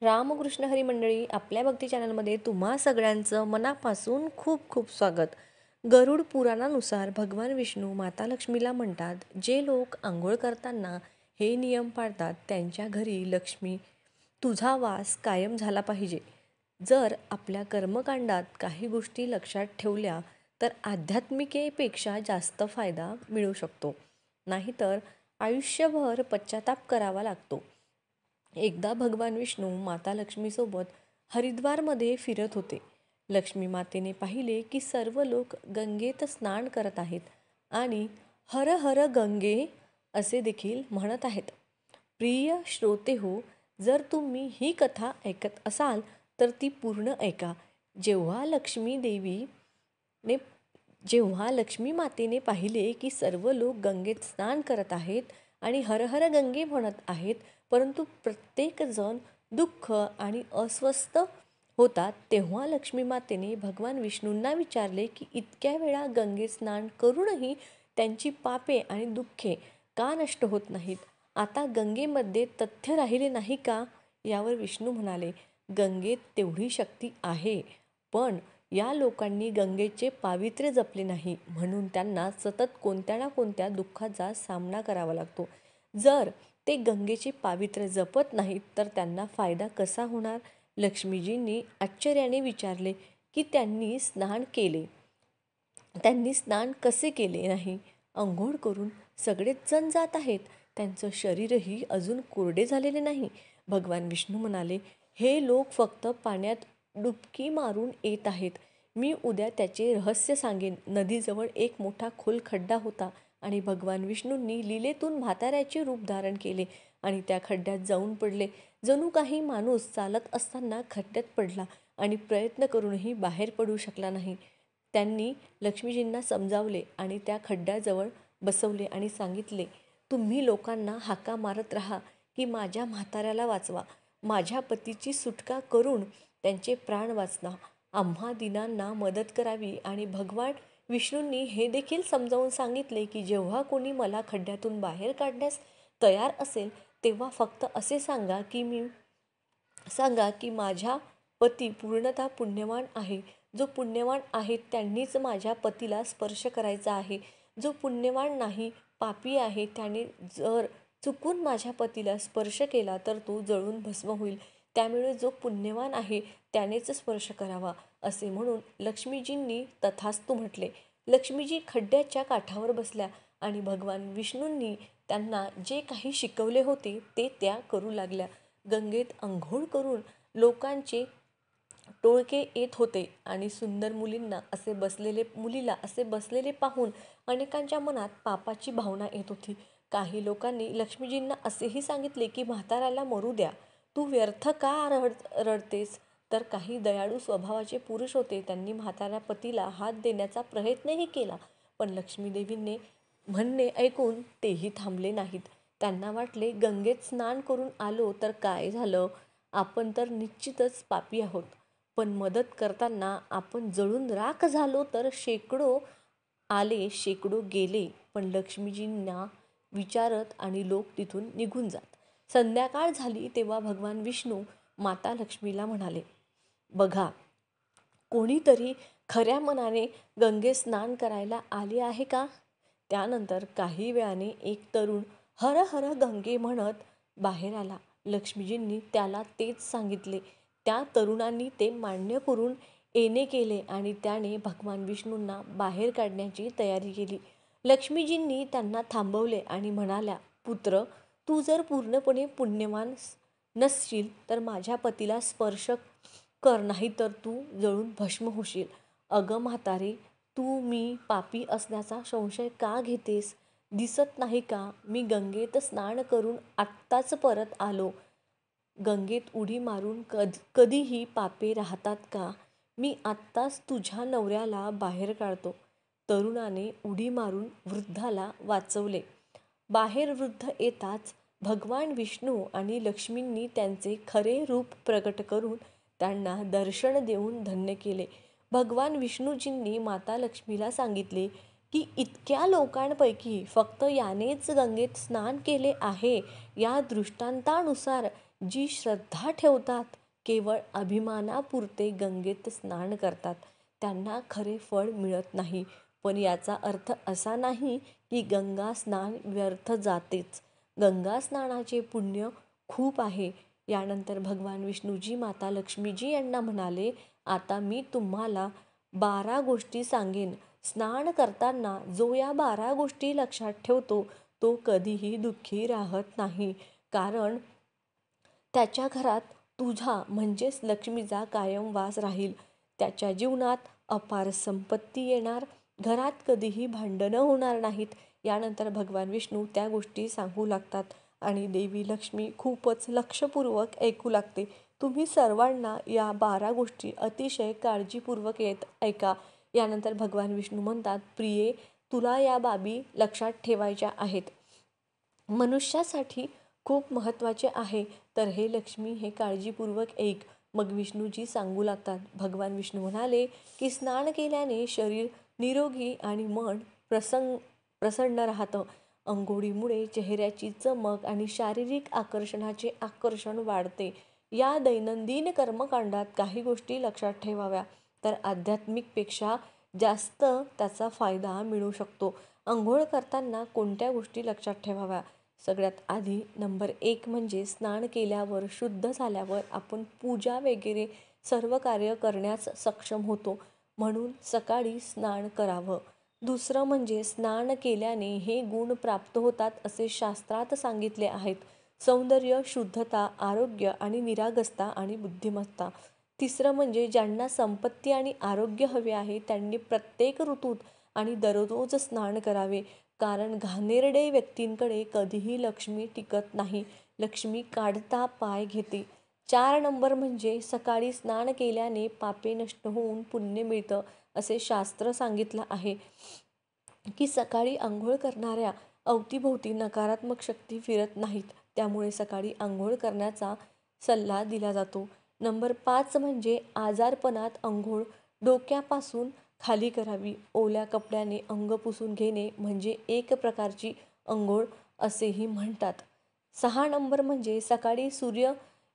रामकृष्ण हरी मंडळी, आपल्या भक्ती चॅनलमध्ये तुम्हा सगळ्यांचं मनापासून खूप खूप स्वागत. गरुड पुराणानुसार भगवान विष्णू माता लक्ष्मीला म्हणतात, जे लोक आंघोळ करताना हे नियम पाळतात त्यांच्या घरी लक्ष्मी तुझा वास कायम झाला पाहिजे. जर आपल्या कर्मकांडात काही गोष्टी लक्षात ठेवल्या तर आध्यात्मिकेपेक्षा जास्त फायदा मिळू शकतो, नाहीतर आयुष्यभर पश्चाताप करावा लागतो. एकदा भगवान विष्णू माता लक्ष्मीसोबत हरिद्वारमध्ये फिरत होते. लक्ष्मी मातेने पाहिले की सर्व लोक गंगेत स्नान करत आहेत आणि हर हर गंगे असे देखील म्हणत आहेत. प्रिय श्रोते हो, जर तुम्ही ही कथा ऐकत असाल तर ती पूर्ण ऐका. जेव्हा लक्ष्मी देवीने जेव्हा लक्ष्मी मातेने पाहिले की सर्व लोक गंगेत स्नान करत आहेत आणि हर हर गंगे म्हणत आहेत, परंतु प्रत्येकजण दुःख आणि अस्वस्थ होतात, तेव्हा लक्ष्मी मातेने भगवान विष्णूंना विचारले की इतक्या वेळा गंगेत स्नान करूनही त्यांची पापे आणि दुःखे का नष्ट होत नाहीत? आता गंगेमध्ये तथ्य राहिले नाही का? यावर विष्णू म्हणाले, गंगेत तेवढी शक्ती आहे, पण या लोकांनी गंगेचे पावित्र्य जपले नाही, म्हणून त्यांना सतत कोणत्या ना कोणत्या दुःखाचा सामना करावा लागतो. जर ते गंगेचे पावित्र्य जपत नाहीत तर त्यांना फायदा कसा होणार? लक्ष्मीजींनी आश्चर्याने विचारले की त्यांनी स्नान कसे केले नाही? अंघोळ करून सगळेच जण जात आहेत, त्यांचं शरीरही अजून कोरडे झालेले नाही. भगवान विष्णू म्हणाले, हे लोक फक्त पाण्यात डुबकी मारून येत आहेत. मी उद्या त्याचे रहस्य सांगेन. नदीजवळ एक मोठा खोल खड्डा होता आणि भगवान विष्णूंनी लीलेतून म्हाताऱ्याचे रूप धारण केले आणि त्या खड्ड्यात जाऊन पडले. जणू काही माणूस चालत असताना खड्ड्यात पडला आणि प्रयत्न करूनही बाहेर पडू शकला नाही. त्यांनी लक्ष्मीजींना समजावले आणि त्या खड्ड्याजवळ बसवले आणि सांगितले, तुम्ही लोकांना हाका मारत राहा की माझ्या म्हाताऱ्याला वाचवा. माझ्या पतीची सुटका करून त्यांचे प्राण वाचवा. आम्हा दीनांना मदत करावी. आणि भगवान विष्णूंनी हे देखील समजावून सांगितले की जेव्हा कोणी मला खड्ड्यातून बाहेर काढण्यास तयार असेल तेव्हा फक्त असे सांगा की माझा पती पूर्णतः पुण्यवान आहे. जो पुण्यवान आहे त्यांनीच माझ्या पतीला स्पर्श करायचा आहे. जो पुण्यवान नाही, पापी आहे, त्याने जर चुकून माझ्या पतीला स्पर्श केला तर तो जळून भस्म होईल. त्यामुळे जो पुण्यवान आहे त्यानेच स्पर्श करावा. असे म्हणून लक्ष्मीजींनी तथास्तु म्हटले. लक्ष्मीजी खड्ड्याच्या काठावर बसल्या आणि भगवान विष्णूंनी त्यांना जे काही शिकवले होते ते त्या करू लागल्या. गंगेत अंघोळ करून लोकांचे टोळके येत होते आणि सुंदर मुलीला असे बसलेले पाहून अनेकांच्या मनात पापाची भावना येत होती. काही लोकांनी लक्ष्मीजींना असेही सांगितले की म्हाताऱ्याला मरू द्या, तू व्यर्थ का रडतेस? तर काही दयाळू स्वभावाचे पुरुष होते, त्यांनी म्हाताऱ्या पतीला हात देण्याचा प्रयत्नही केला, पण लक्ष्मीदेवींनी म्हणणे ऐकून तेही थांबले नाहीत. त्यांना वाटले, गंगेत स्नान करून आलो तर काय झालं, आपण तर निश्चितच पापी आहोत, पण मदत करताना आपण जळून राख झालो तर शेकडो आले शेकडो गेले, पण लक्ष्मीजींना विचारत आणि लोक तिथून निघून जात. संध्याकाळ झाली तेव्हा भगवान विष्णू माता लक्ष्मीला म्हणाले, बघा, कोणीतरी खऱ्या मनाने गंगेत स्नान करायला आले आहे का? त्यानंतर काही वेळाने एक तरुण हर हर गंगे म्हणत बाहेर आला. लक्ष्मीजींनी त्याला तेच सांगितले. त्या तरुणांनी ते मान्य करून येणे केले आणि त्याने भगवान विष्णूंना बाहेर काढण्याची तयारी केली. लक्ष्मीजींनी त्यांना थांबवले आणि म्हणाल्या, पुत्र, तू जर पूर्णपणे पुण्यवान नसशील तर माझ्या पतीला स्पर्श कर, नाही तर तू जळून भस्म होशील. अगं म्हातारे, तू मी पापी असण्याचा संशय का घेतेस? दिसत नाही का मी गंगेत स्नान करून आत्ताच परत आलो? गंगेत उडी मारून कधीही पापे राहतात का? मी आत्ताच तुझ्या नवऱ्याला बाहेर काढतो. तरुणाने उडी मारून वृद्धाला वाचवले. बाहेर वृद्ध येताच भगवान विष्णू आणि लक्ष्मींनी त्यांचे खरे रूप प्रकट करून त्यांना दर्शन देऊन धन्य केले. भगवान विष्णूजींनी माता लक्ष्मीला सांगितले की इतक्या लोकांपैकी फक्त यानेच गंगेत स्नान केले आहे. या दृष्टांतानुसार जी श्रद्धा ठेवतात, केवळ अभिमानापुरते गंगेत स्नान करतात, त्यांना खरे फळ मिळत नाही. पण याचा अर्थ असा नाही की गंगा स्नान व्यर्थ जातेच. गंगा स्नानाचे पुण्य खूप आहे. यानंतर भगवान विष्णूजी माता लक्ष्मीजी यांना म्हणाले, आता मी तुम्हाला 12 गोष्टी सांगेन. स्नान करताना जो या 12 गोष्टी लक्षात ठेवतो तो कधीही दुःखी राहत नाही. कारण त्याच्या घरात तुझा म्हणजेच लक्ष्मीचा कायम वास राहील. त्याच्या जीवनात अपार संपत्ती येणार. घरात कधीही भांडणं होणार नाहीत. यानंतर भगवान विष्णू त्या गोष्टी सांगू लागतात आणि देवी लक्ष्मी खूपच लक्षपूर्वक ऐकू लागते. तुम्ही सर्वांना या 12 गोष्टी अतिशय काळजीपूर्वक ऐका. यानंतर भगवान विष्णू म्हणतात, प्रिये, तुला या बाबी लक्षात ठेवायच्या आहेत. मनुष्यासाठी खूप महत्त्वाचे आहे. तर हे लक्ष्मी, हे काळजीपूर्वक ऐक. मग विष्णूजी सांगू लागतात. भगवान विष्णू म्हणाले की स्नान केल्याने शरीर निरोगी आणि मन प्रसन्न राहतं. अंघोळीमुळे चेहऱ्याची चमक आणि शारीरिक आकर्षणाचे आकर्षण वाढते. या दैनंदिन कर्मकांडात काही गोष्टी लक्षात ठेवाव्या तर आध्यात्मिकपेक्षा जास्त त्याचा फायदा मिळू शकतो. अंघोळ करताना कोणत्या गोष्टी लक्षात ठेवाव्या? सगळ्यात आधी नंबर 1 म्हणजे स्नान केल्यावर, शुद्ध झाल्यावर आपण पूजा वगैरे सर्व कार्य करण्यास सक्षम होतो. म्हणून सकाळी स्नान करावं. दुसरं म्हणजे स्नान केल्याने हे गुण प्राप्त होतात असे शास्त्रात सांगितले आहेत. सौंदर्य, शुद्धता, आरोग्य आणि निरागसता आणि बुद्धिमत्ता. तिसरं म्हणजे ज्यांना संपत्ती आणि आरोग्य हवे आहे त्यांनी प्रत्येक ऋतूत आणि दररोज स्नान करावे. कारण घाणेरडे व्यक्तींकडे कधीही लक्ष्मी टिकत नाही. लक्ष्मी काढता पाय घेते. 4 नंबर म्हणजे सकाळी स्नान केल्याने पापे नष्ट होऊन पुण्य मिळतं असे शास्त्र सांगितलं आहे की सकाळी आंघोळ करणाऱ्या अवतीभोवती नकारात्मक शक्ती फिरत नाहीत. त्यामुळे सकाळी आंघोळ करण्याचा सल्ला दिला जातो. नंबर 5 म्हणजे आजारपणात आंघोळ डोक्यापासून खाली करावी. ओल्या कपड्याने अंग पुसून घेणे म्हणजे एक प्रकारची आंघोळ असेही म्हणतात. 6 नंबर म्हणजे सकाळी सूर्य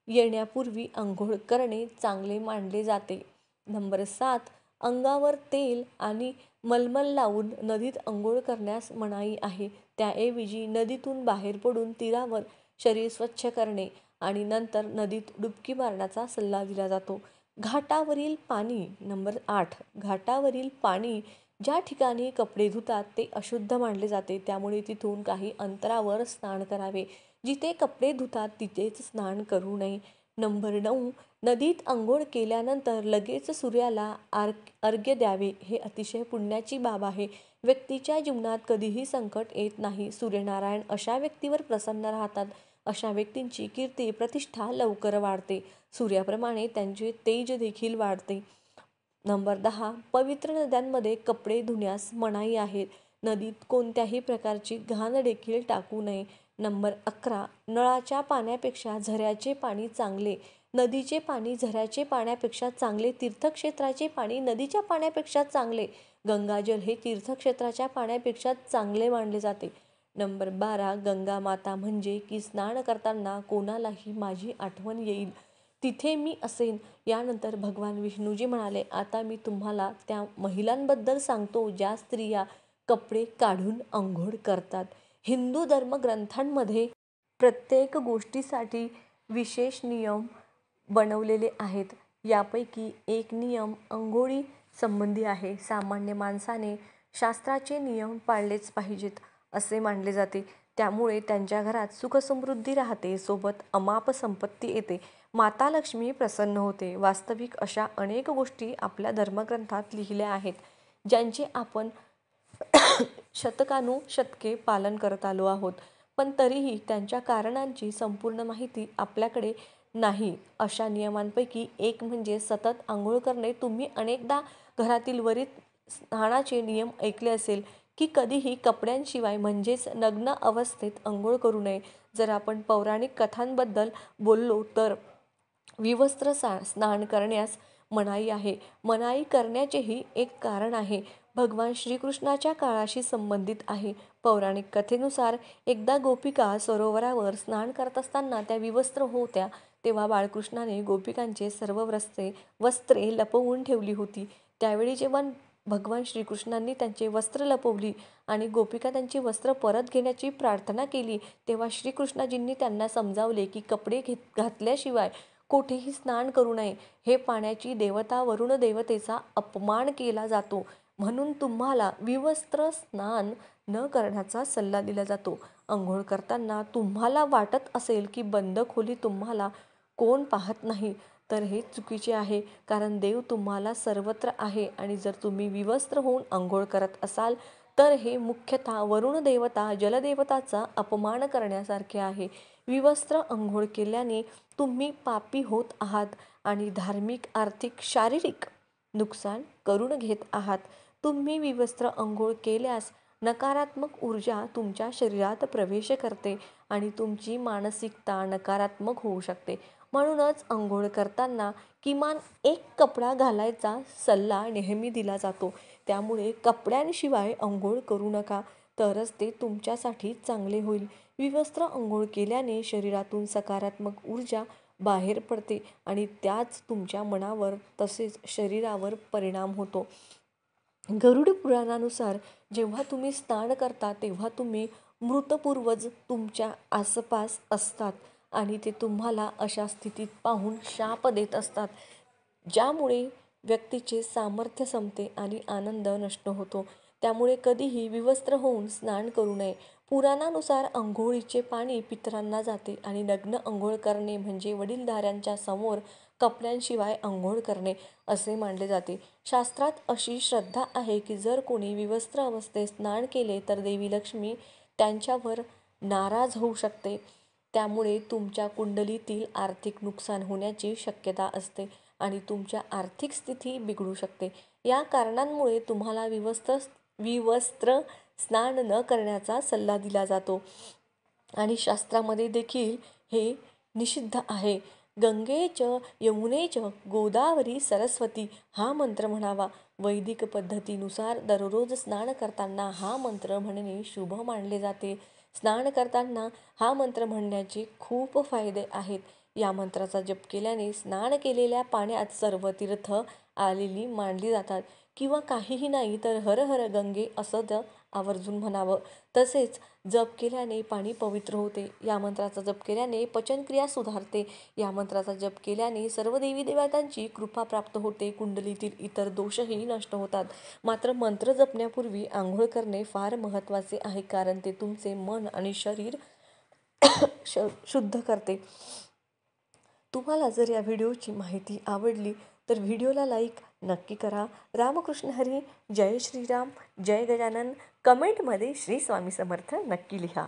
येण्यापूर्वी आंघोळ करणे चांगले मानले जाते. नंबर 7 अंगावर तेल आणि मलमल लावून नदीत आंघोळ करण्यास मनाई आहे. त्याऐवजी नदीतून बाहेर पडून तीरावर शरीर स्वच्छ करणे आणि नंतर नदीत डुबकी मारण्याचा सल्ला दिला जातो. घाटावरील पाणी. नंबर 8 घाटावरील पाणी ज्या ठिकाणी कपडे धुतात ते अशुद्ध मानले जाते. त्यामुळे तिथून काही अंतरावर स्नान करावे. जिथे कपडे धुतात तिथेच स्नान करू नये. नंबर 9 नदीत आंघोळ केल्यानंतर लगेच सूर्याला अर्घ्य द्यावे. हे अतिशय पुण्याची बाब आहे. व्यक्तीच्या जीवनात कधीही संकट येत नाही. सूर्यनारायण अशा व्यक्तीवर प्रसन्न राहतात. अशा व्यक्तींची कीर्ती प्रतिष्ठा लवकर वाढते. सूर्याप्रमाणे त्यांचे तेज देखील वाढते. नंबर 10 पवित्र नद्यांमध्ये कपडे धुण्यास मनाई आहे. नदीत कोणत्याही प्रकारची घाण देखील टाकू नये. नंबर 11 नळाच्या पाण्यापेक्षा झऱ्याचे पाणी चांगले. नदीचे पाणी झऱ्याचे पाण्यापेक्षा चांगले. तीर्थक्षेत्राचे पाणी नदीच्या पाण्यापेक्षा चांगले. गंगाजल हे तीर्थक्षेत्राच्या पाण्यापेक्षा चांगले मानले जाते. नंबर 12 गंगा माता म्हणजे की स्नान करताना कोणालाही माझी आठवण येईल तिथे मी असेन. यानंतर भगवान विष्णूजी म्हणाले, आता मी तुम्हाला त्या महिलांबद्दल सांगतो ज्या स्त्रिया कपडे काढून आंघोळ करतात. हिंदू धर्मग्रंथांमध्ये प्रत्येक गोष्टीसाठी विशेष नियम बनवलेले आहेत. यापैकी एक नियम अंघोळी संबंधी आहे. सामान्य माणसाने शास्त्राचे नियम पाळलेच पाहिजेत असे मानले जाते. त्यामुळे त्यांच्या घरात सुखसमृद्धी राहते, सोबत अमाप संपत्ती येते. माता लक्ष्मी प्रसन्न होते. वास्तविक अशा अनेक गोष्टी आपल्या धर्मग्रंथात लिहिल्या आहेत ज्यांचे आपण शतकानुशतके पालन करत आलो आहोत. पण तरीही त्यांच्या कारणांची संपूर्ण माहिती आपल्याकडे नाही. अशा नियमांपैकी एक म्हणजे सतत आंघोळ करणे. तुम्ही अनेकदा घरातील वरील स्नानाचे नियम ऐकले असेल की कधीही कपड्यांशिवाय म्हणजेच नग्न अवस्थेत आंघोळ करू नये. जर आपण पौराणिक कथांबद्दल बोललो तर विवस्त्र स्नान करण्यास मनाई आहे. मनाई करण्याचेही एक कारण आहे. भगवान श्रीकृष्णाच्या काळाशी संबंधित आहे. पौराणिक कथेनुसार एकदा गोपिका सरोवरावर स्नान करत असताना त्या विवस्त्र होत्या. तेव्हा बाळकृष्णाने गोपिकांचे सर्व वस्त्रे लपवून ठेवली होती. त्यावेळी जेव्हा भगवान श्रीकृष्णांनी त्यांचे वस्त्र लपवली आणि गोपिका त्यांची वस्त्र परत घेण्याची प्रार्थना केली, तेव्हा श्रीकृष्णाजींनी त्यांना समजावले की कपडे घातल्याशिवाय कोठेही स्नान करू नये. हे पाण्याची देवता वरुण देवतेचा अपमान केला जातो, म्हणून तुम्हाला विवस्त्र स्नान न करण्याचा सल्ला दिला जातो. अंघोळ करताना तुम्हाला वाटत असेल की बंद खोली तुम्हाला कोण पाहत नाही, तर हे चुकीचे आहे, कारण देव तुम्हाला सर्वत्र आहे. आणि जर तुम्ही विवस्त्र होऊन अंघोळ करत असाल तर हे मुख्यतः वरुण देवता जलदेवताचा अपमान करण्यासारखे आहे. विवस्त्र अंघोळ केल्याने तुम्ही पापी होत आहात आणि धार्मिक, आर्थिक, शारीरिक नुकसान करून घेत आहात. तुम्ही विवस्त्र अंघोळ केल्यास नकारात्मक ऊर्जा तुमच्या शरीरात प्रवेश करते आणि तुमची मानसिकता नकारात्मक होऊ शकते. म्हणूनच अंघोळ करताना किमान एक कपडा घालायचा सल्ला नेहमी दिला जातो. त्यामुळे कपड्यांशिवाय अंघोळ करू नका, तरच ते तुमच्यासाठी चांगले होईल. विवस्त्र अंघोळ केल्याने शरीरातून सकारात्मक ऊर्जा बाहेर पडते आणि त्याच तुमच्या मनावर तसेच शरीरावर परिणाम होतो. गरुड पुराणानुसार जेव्हा तुम्ही स्नान करता तेव्हा तुम्ही मृत पूर्वज तुमच्या आसपास असतात आणि ते तुम्हाला अशा स्थितीत पाहून शाप देत असतात, ज्यामुळे व्यक्तीचे सामर्थ्य संपते आणि आनंद नष्ट होतो. त्यामुळे कधीही विवस्त्र होऊन स्नान करू नये. पुराणानुसार अंघोळीचे पाणी पितरांना जाते आणि नग्न अंघोळ करणे म्हणजे वडीलधाऱ्यांच्या समोर कपड्यांशिवाय अंघोळ करणे असे मानले जाते. शास्त्रात अशी श्रद्धा आहे की जर कोणी विवस्त्र अवस्थेत स्नान केले तर देवी लक्ष्मी त्यांच्यावर नाराज होऊ शकते. त्यामुळे तुमच्या कुंडलीतील आर्थिक नुकसान होण्याची शक्यता असते आणि तुमच्या आर्थिक स्थिती बिघडू शकते. या कारणांमुळे तुम्हाला विवस्त्र स्नान न करण्याचा सल्ला दिला जातो आणि शास्त्रामध्ये देखील हे निषिद्ध आहे. गंगे च यमुने च गोदावरी सरस्वती हा मंत्र म्हणावा. वैदिक पद्धतीनुसार दररोज स्नान करताना हा मंत्र म्हणणे शुभ मानले जाते. स्नान करताना हा मंत्र म्हणण्याचे खूप फायदे आहेत. या मंत्राचा जप केल्याने स्नान केलेल्या पाण्यात सर्व तीर्थ आलेली मानली जातात. किंवा काहीही नाही तर हर हर गंगे असं आवर्जून म्हणावं. तसेच जप केल्याने पाणी पवित्र होते. या मंत्राचा जप केल्याने पचनक्रिया सुधारते. या मंत्राचा जप केल्याने सर्व देवी देवतांची कृपा प्राप्त होते. कुंडलीतील इतर दोषही नष्ट होतात. मात्र मंत्र जपण्यापूर्वी आंघोळ करणे फार महत्त्वाचे आहे, कारण ते तुमचे मन आणि शरीर शुद्ध करते. तुम्हाला जर या व्हिडिओची माहिती आवडली तर व्हिडिओला लाईक नक्की करा. रामकृष्ण हरी. जय श्रीराम. जय गजानन. कमेंटमध्ये श्री स्वामी समर्थ नक्की लिहा.